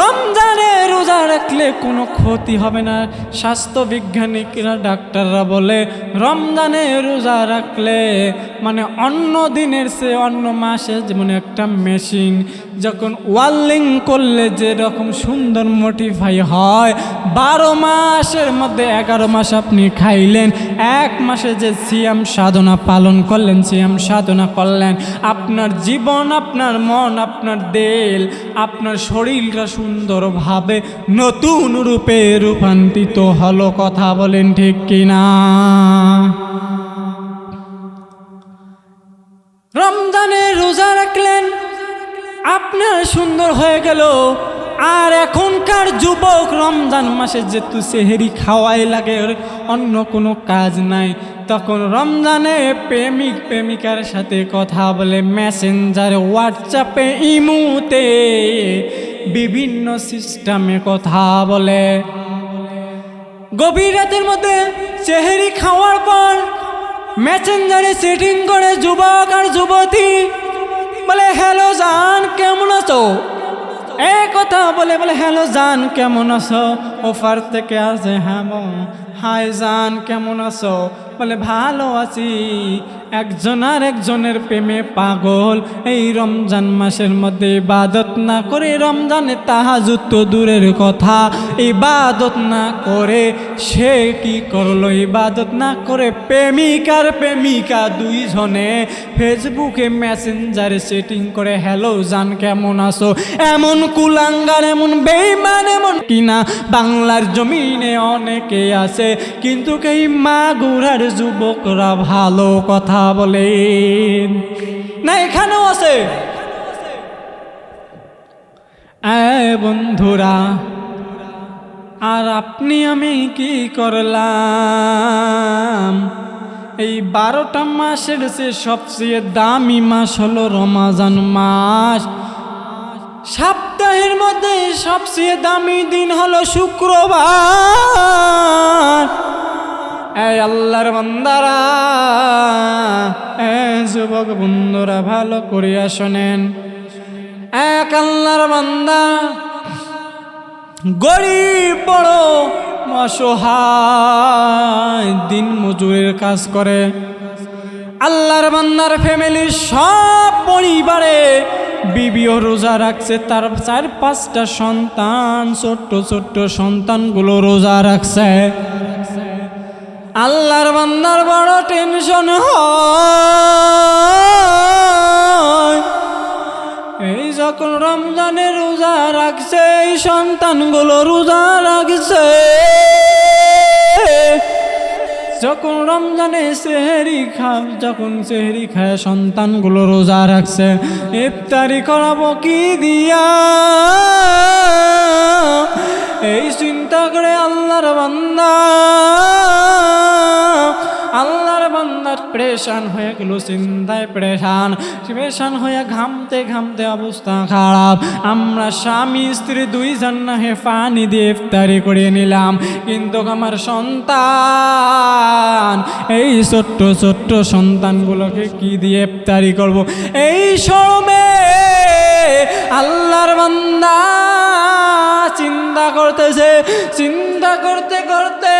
রমজানে রোজা রাখলে কোনো ক্ষতি হবে না। স্বাস্থ্য বিজ্ঞানীরা, ডাক্তাররা বলে রমজানে রোজা রাখলে মানে অন্য দিনের চেয়ে অন্য মাসে যেমন একটা মেশিন যখন ওয়ার্লিং করলে যেরকম সুন্দর মোটিফাই হয়, 12 মাসের মধ্যে 11 মাস আপনি খাইলেন, 1 মাসে যে সিয়াম সাধনা পালন করলেন, সিয়াম সাধনা করলেন, আপনার জীবন, আপনার মন, আপনার দেল, আপনার শরীরটা সুন্দরভাবে নতুন রূপে রূপান্তরিত হলো। কথা বলেন ঠিক কিনা? রমজানে রোজা রাখলেন, আপনার সুন্দর হয়ে গেল। আর এখনকার যুবক রমজান মাসে যেহেতু সেহেরি খাওয়াই লাগে, অন্য কোনো কাজ নাই, তখন রমজানে প্রেমিক প্রেমিকার সাথে কথা বলে মেসেঞ্জারে, হোয়াটসঅ্যাপে, ইমুতে, বিভিন্ন সিস্টেমে কথা বলে। গভীর রাতের মধ্যে সেহরি খাওয়ার পর মেসেঞ্জারে সেটিং করে যুবক আর যুবতী বলে, হ্যালো জান কেমন আছো, এই কথা বলে বলে হ্যালো জান কেমন আছো, ওপার থেকে আসে হ্যাঁ হাই জান কেমন আছো, বলে ভালো আছি। একজন আর একজনের প্রেমে পাগল। এই রমজান মাসের মধ্যে ইবাদত না করে, রমজানে তাহাজ্জুদ তো দূরের কথা, ইবাদত না করে সে কি করলো, ইবাদত না করে প্রেমিক আর প্রেমিকা দুইজনে ফেসবুকে মেসেঞ্জারে সেটিং করে হ্যালো জান কেমন আছো। এমন কুলাঙ্গার, এমন বেঈমান, এমন কিনা বাংলার জমিনে অনেকে আছে, কিন্তু এই মাগুরার যুবকরা ভালো কথা বলে না, এখানেও আছে। বন্ধুরা, আর আপনি আমি কি করলাম? এই 12টা মাসের সে সবচেয়ে দামি মাস হলো রমজান মাস। সপ্তাহের মধ্যে সবচেয়ে দামি দিন হলো শুক্রবার। এই আল্লাহর বান্দারা, যুবক বন্ধুরা ভালো করিয়া শোনেন। এক আল্লাহর বান্দা গরিব, বড় অসহায়, দিন মজুরের কাজ করে। আল্লাহর বান্দার ফ্যামিলির সব পরিবারে বিবিও রোজা রাখছে, তার 4-5টা সন্তান, ছোট্ট ছোট্ট সন্তানগুলো রোজা রাখছে। আল্লাহর বান্দার বড় টেনশন হয়, এই যখন রমজানে রোজা রাখছে, এই সন্তানগুলো রোজা রাখছে, যখন রমজানে যখন সেহরি খায় সন্তানগুলো রোজা রাখছে, ইফতারি করাবো কি দিয়া, এই চিন্তা করে আল্লাহর বান্দার প্রেশান হয়ে গেল, চিন্তায় প্রেশান হয়ে ঘামতে ঘামতে অবস্থা খারাপ। আমরা স্বামী স্ত্রী দুইজন না হে পানি দিয়ে ইফতারি করে নিলাম, কিন্তু আমার সন্তান, এই ছোট্ট ছোট্ট সন্তানগুলোকে কি দিয়ে ইফতারি করব? এই শরমে আল্লাহর বান্দা চিন্তা করতেছে, চিন্তা করতে করতে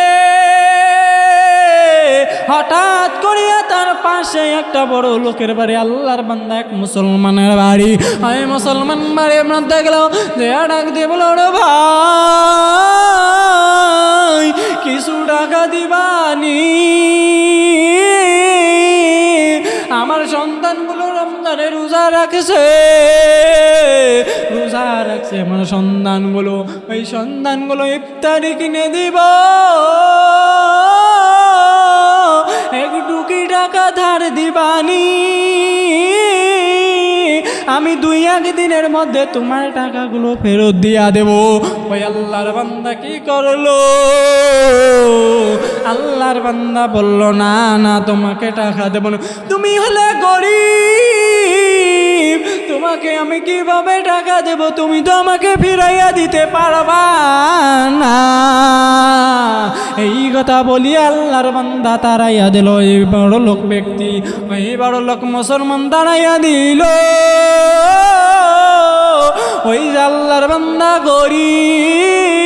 হঠাৎ করিয়া তার পাশে একটা বড় লোকের বাড়ি, আল্লাহর বান্দা এক মুসলমানের বাড়ি। আমি মুসলমান বাড়ির মধ্যে গেল, যে ডাক দিয়ে বলো, রে ভাই কিছু টাকা দিবানি, আমার সন্তানগুলো রমজানে রোজা রাখছে আমার সন্তানগুলো, ওই সন্তানগুলো ইফতারি কিনে দিব, একটু কি টাকা ধার দিবানি, আমি 2-1 দিনের মধ্যে তোমার টাকাগুলো ফেরত দিয়া দেব। ওই আল্লাহর বান্দা কি করলো? আল্লাহর বান্দা বলল, না না, তোমাকে টাকা দেব না, তুমি হলে গরিব, তোমাকে আমি কিভাবে টাকা দেব, তুমি তো আমাকে ফিরাইয়া দিতে পারবা না। এই কথা বলি আল্লাহর বান্দা তাড়াইয়া দিল। এই বড় লোক ব্যক্তি, এই বড় লোক মুসলমান তাড়াইয়া দিল। ওই আল্লাহর বান্দা গরিব,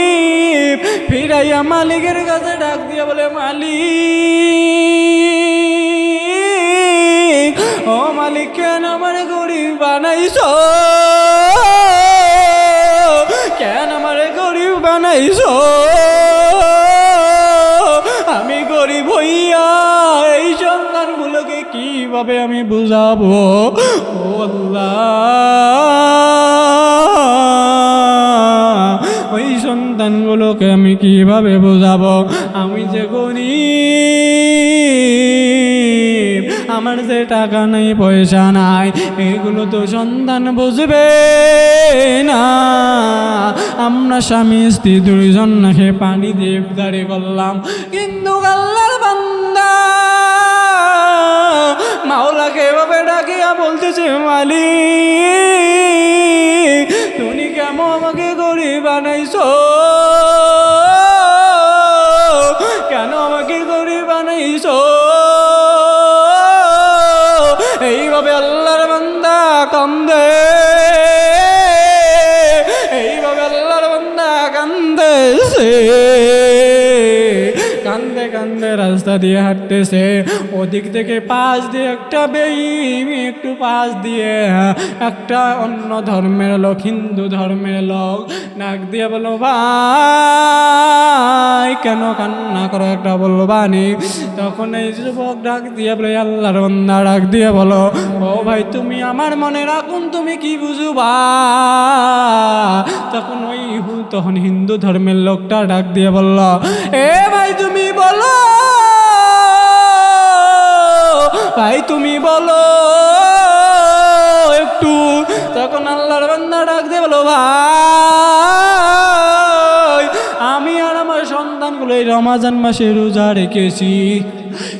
ফিরাইয়া মালিকের কাছে ডাক দিয়ে বলে, মালিক, ও মালিক, কেন আমার গরিব বানাইছো, কেন আমার গরিব বানাইছো? আমি গরিব হইয়া এই সন্তানগুলোকে কিভাবে আমি বুঝাবো? ও আল্লাহ, ওই সন্তানগুলোকে আমি কিভাবে বুঝাবো? আমি যে গরিব, আমার যে টাকা নেই, পয়সা নাই, এগুলো তো সন্তান বুঝবে না। আমরা স্বামী স্ত্রী দুইজন নাকি পানি দিয়ে ইফতারি করলাম, কিন্তু আল্লাহর বান্দা মাওলাকে এভাবে ডাকিয়া বলতেছে, মালিক তুমি কেমন আমাকে গরিব বানাইছো, কেন আমাকে গরিব বানাইছো? এইভাবে আল্লাহর বান্দা কান্দে, এইভাবে আল্লাহর বান্দা কান্দেছে, কান্দে কান্দে রাস্তা দিয়ে হাঁটতেছে। ওদিক থেকে পাশ দিয়ে একটা বেঈমি, একটু পাশ দিয়ে একটা অন্য ধর্মের লোক, হিন্দু ধর্মের লোক নাক দিয়ে বলো, ভাই কেন কান্না করো, একটা বললো বানি। তখন এই যুবক ডাক দিয়ে বলে, আল্লাহর বান্দা ডাক দিয়ে বলো, ও ভাই তুমি আমার মনে রাখুন, তুমি কি বুঝবা? তখন হিন্দু ধর্মের লোকটা ডাক দিয়ে বলল, এ ভাই তুমি বলো, ভাই তুমি বলো একটু। তখন আল্লাহর বান্দা ডাক দিয়ে বলো, ভাই আমি আর আমার সন্তানগুলো এই রমজান মাসে রোজা রেখেছি,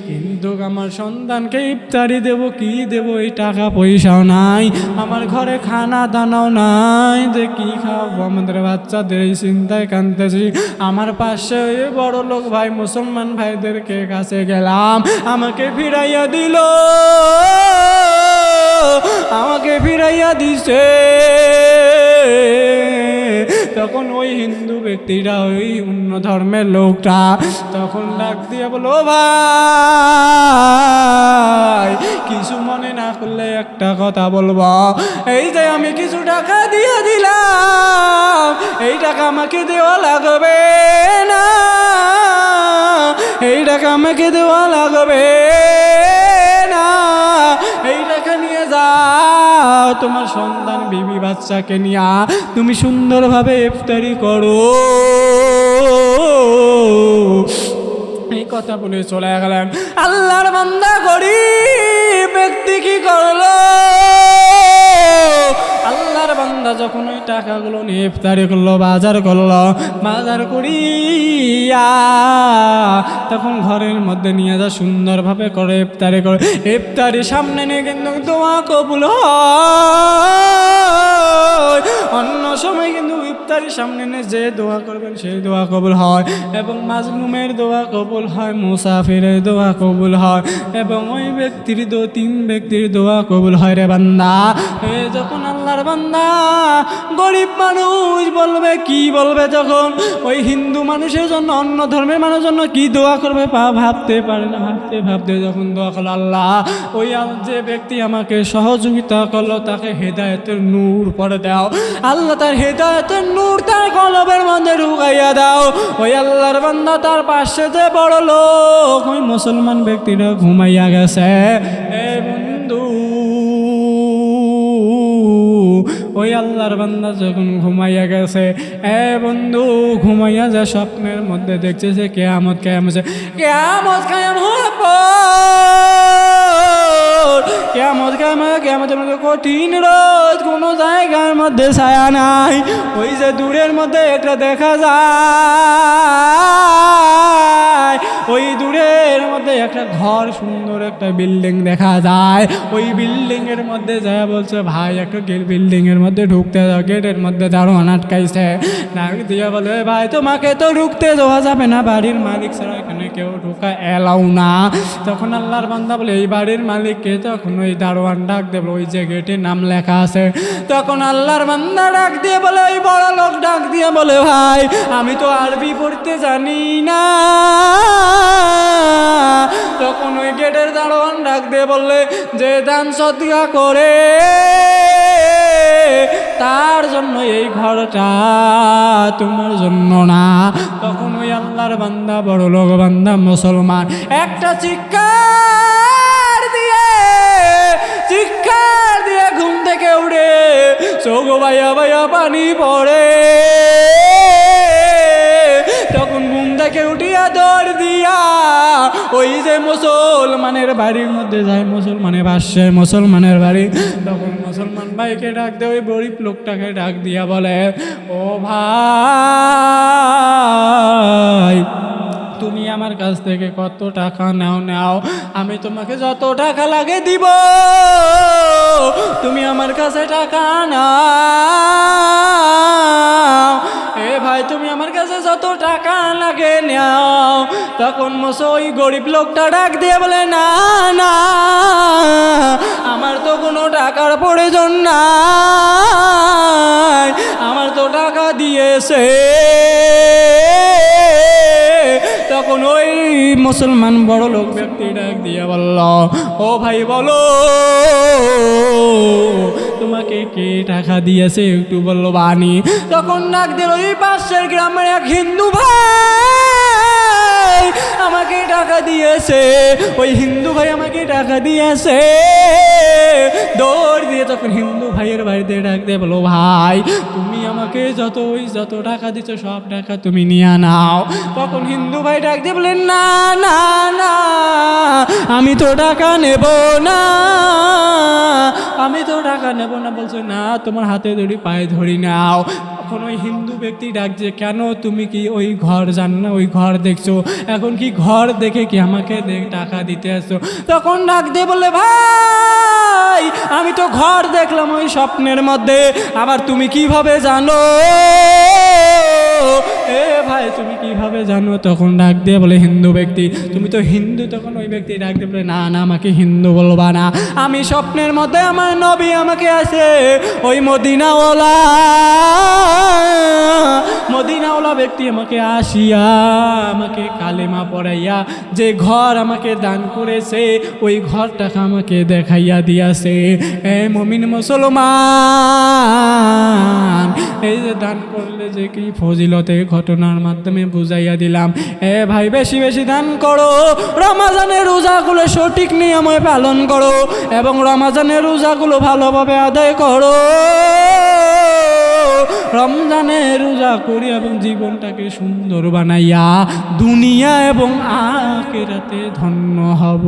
কিন্তু আমার সন্তানকে ইফতারি দেব, কি দেব, এই টাকা পয়সাও নাই, আমার ঘরে খানা দানাও নাই, যে কি খাবো আমাদের বাচ্চাদের, এই চিন্তায় কাঁদতেছি। আমার পাশে বড় লোক ভাই মুসলমান ভাইদেরকে কাছে গেলাম, আমাকে ফিরাইয়া দিল, আমাকে ফিরাইয়া দিছে। তখন ওই হিন্দু ব্যক্তিরা, ওই অন্য ধর্মের লোকটা তখন ডাক দিয়ে বলো, ভাই কিছু মনে না করলে একটা কথা বলবো, এই যে আমি কিছু টাকা দিয়ে দিলাম, এই টাকা আমাকে দেওয়া লাগবে না, এই টাকা আমাকে দেওয়া লাগবে না, এই টাকা নিয়ে যাও, তোমার সন্তান বিবি বাচ্চাকে নিয়ে তুমি সুন্দরভাবে ইফতারি করো। এই কথা বলে চলে গেলেন। আল্লাহর বান্দা গরিব ব্যক্তি কি করলো? আল্লাহর বান্দা যখন ওই টাকাগুলো নিয়ে ইফতারি করলো, বাজার করলো, বাজার করিয়া তখন ঘরের মধ্যে নিয়ে যা সুন্দরভাবে করে ইফতারি করে, ইফতারি সামনে নিয়ে কিন্তু দোয়া কবুল হয়। অন্য সময় কিন্তু ইফতারি সামনে নিয়ে যে দোয়া করবেন সেই দোয়া কবুল হয়, এবং মাজলুমের দোয়া কবুল হয়, মুসাফিরের দোয়া কবুল হয়, এবং ওই ব্যক্তির তিন ব্যক্তির দোয়া কবুল হয় রে বান্দা। যখন আল্লাহর বান্দা গরিব মানুষ বলবে, কি বলবে যখন ওই হিন্দু মানুষের জন্য, অন্য ধর্মের মানুষের জন্য কি দোয়া করবে ভাবতে পারে না, ভাবতে ভাবতে যখন দোয়া করলো, আল্লাহ ওই যে ব্যক্তি আমাকে সহযোগিতা করলো তাকে হেদায়েতের নূর পরে দাও, আল্লাহ তার হেদায়েতের নূর তার কলবের মধ্যে ঢুকাইয়া দাও। ওই আল্লাহর বান্দা তার পাশে যে বড় লোক, ওই মুসলমান ব্যক্তিরা ঘুমাইয়া গেছে। এ বন্ধু, ওই আল্লাহর বান্দা যখন ঘুমাইয়া গেছে, এ বন্ধু ঘুমাইয়া যা স্বপ্নের মধ্যে দেখছে যে কিয়ামত, কিয়ামত, কিয়ামত, কিয়ামত, কিয়ামতের মধ্যে কঠিন রোদ, কোনো জায়গার মধ্যে ছায়া নাই। ওই যে দূরের মধ্যে একটা দেখা যায়, ওই দূরের মধ্যে একটা ঘর, সুন্দর একটা বিল্ডিং দেখা যায়। ওই বিল্ডিং এর মধ্যে যায় বলছে, ভাই একটা বিল্ডিং এর মধ্যে ঢুকতে যাও, গেটের মধ্যে দারোয়ান আটকাইছে, নাক দিয়ে বলে, ভাই তোমাকে তো ঢুকতে দেওয়া যাবে না, বাড়ির মালিক ছাড়া এখানে কেউ ঢোকা এলাও না। তখন আল্লাহর বান্দা বলে, এই বাড়ির মালিককে? তখন ওই দারোয়ান ডাক দেব, ওই যে গেটে নাম লেখা আছে। তখন আল্লাহর বান্দা ডাক দিয়ে বলে, ওই বড় লোক ডাক দিয়ে বলে, ভাই আমি তো আরবি পড়তে জানি না। তখন ওই গেটের দারোয়ান ডাক দিয়ে বললে, যে দান সদকা করে তার জন্য এই ঘরটা, তোমার জন্য না। তখন ওই আল্লাহর বান্দা, বড় লোক বান্দা মুসলমান, একটা চিৎকার দিয়ে ঘুম থেকে উঠে চোখ ভাইয়া ভাইয়া পানি পড়ে। তখন ঘুম থেকে উঠিয়া দৌড় দিয়া ওই যে মুসলমানের বাড়ির মধ্যে যায়, মুসলমানের পাশে মুসলমানের বাড়ি। তখন মুসলমান ভাইকে ডাক দেয়, ওই গরিব লোকটাকে ডাক দিয়া বলে, ও ভাই তুমি আমার কাছ থেকে কত টাকা নাও, আমি তোমাকে যত টাকা লাগে দিব, তুমি আমার কাছে টাকা নাও। এ ভাই তুমি আমার কাছে যত টাকা লাগে নাও। তখন ওই গরিব লোকটা ডাক দিয়ে বলে, না না, আমার তো কোনো টাকার প্রয়োজন নাই, আমার তো টাকা দিয়েছে। তখন ওই মুসলমান বড় লোক ব্যক্তি ডাক দিয়ে বলল, ও ভাই বলো, তোমাকে কে টাকা দিয়েছে একটু বললো বাণী। তখন ডাক দিল, ওই পাশের গ্রামের এক হিন্দু ভাই আমাকে টাকা দিয়েছে, ওই হিন্দু ভাই আমাকে টাকা দিয়েছে। দৌড় দিয়ে তখন হিন্দু ভাইয়ের বাড়িতে ডাক দিয়ে বলো, ভাই তুমি আমাকে যত টাকা দিচ্ছ সব টাকা তুমি নিয়ে নাও। তখন হিন্দু ভাই ডাক দিয়ে বলেন, না না না, আমি তো টাকা নেব না, আমি তো টাকা নেব না। বলছে, না তোমার হাতে ধরি পায়ে ধরি নাও। তখন ওই হিন্দু ব্যক্তি ডাকছে, কেন তুমি কি ওই ঘর জান না, ওই ঘর দেখছো, এখন কি ঘর দেখে কি আমাকে টাকা দিতে আসছো? তখন ডাক দিয়ে বললে, ভাই আমি তো ঘর দেখলাম ওই স্বপ্নের মধ্যে, আবার তুমি কিভাবে জানো? এ ভাই তুমি কিভাবে জানো? তখন ডাক দিয়ে বলে হিন্দু ব্যক্তি, তুমি তো হিন্দু। তখন ওই ব্যক্তি ডাক দিয়ে বলে, না না, আমাকে হিন্দু বলবা না, আমি স্বপ্নের মধ্যে আমার নবী আমাকে আছে, ওই মদিনাওয়ালা ব্যক্তি আমাকে আসিয়া আমাকে কালেমা পড়াইয়া যে ঘর আমাকে দান করেছে, ওই ঘরটাকে আমাকে দেখাইয়া দিয়াছে। এ মুমিন মুসলমান, এই যে দান করলে যে কি ফজিলতে ঘটনার মাধ্যমে বুঝাইয়া দিলাম। এ ভাই বেশি বেশি দান করো, রমাজানের রোজাগুলো সঠিক নিয়মে পালন করো এবং রমাজানের রোজাগুলো ভালোভাবে আদায় করো। রমজানের রোজা করি এবং জীবনটাকে সুন্দর বানাইয়া দুনিয়া এবং আখিরাতে ধন্য হব।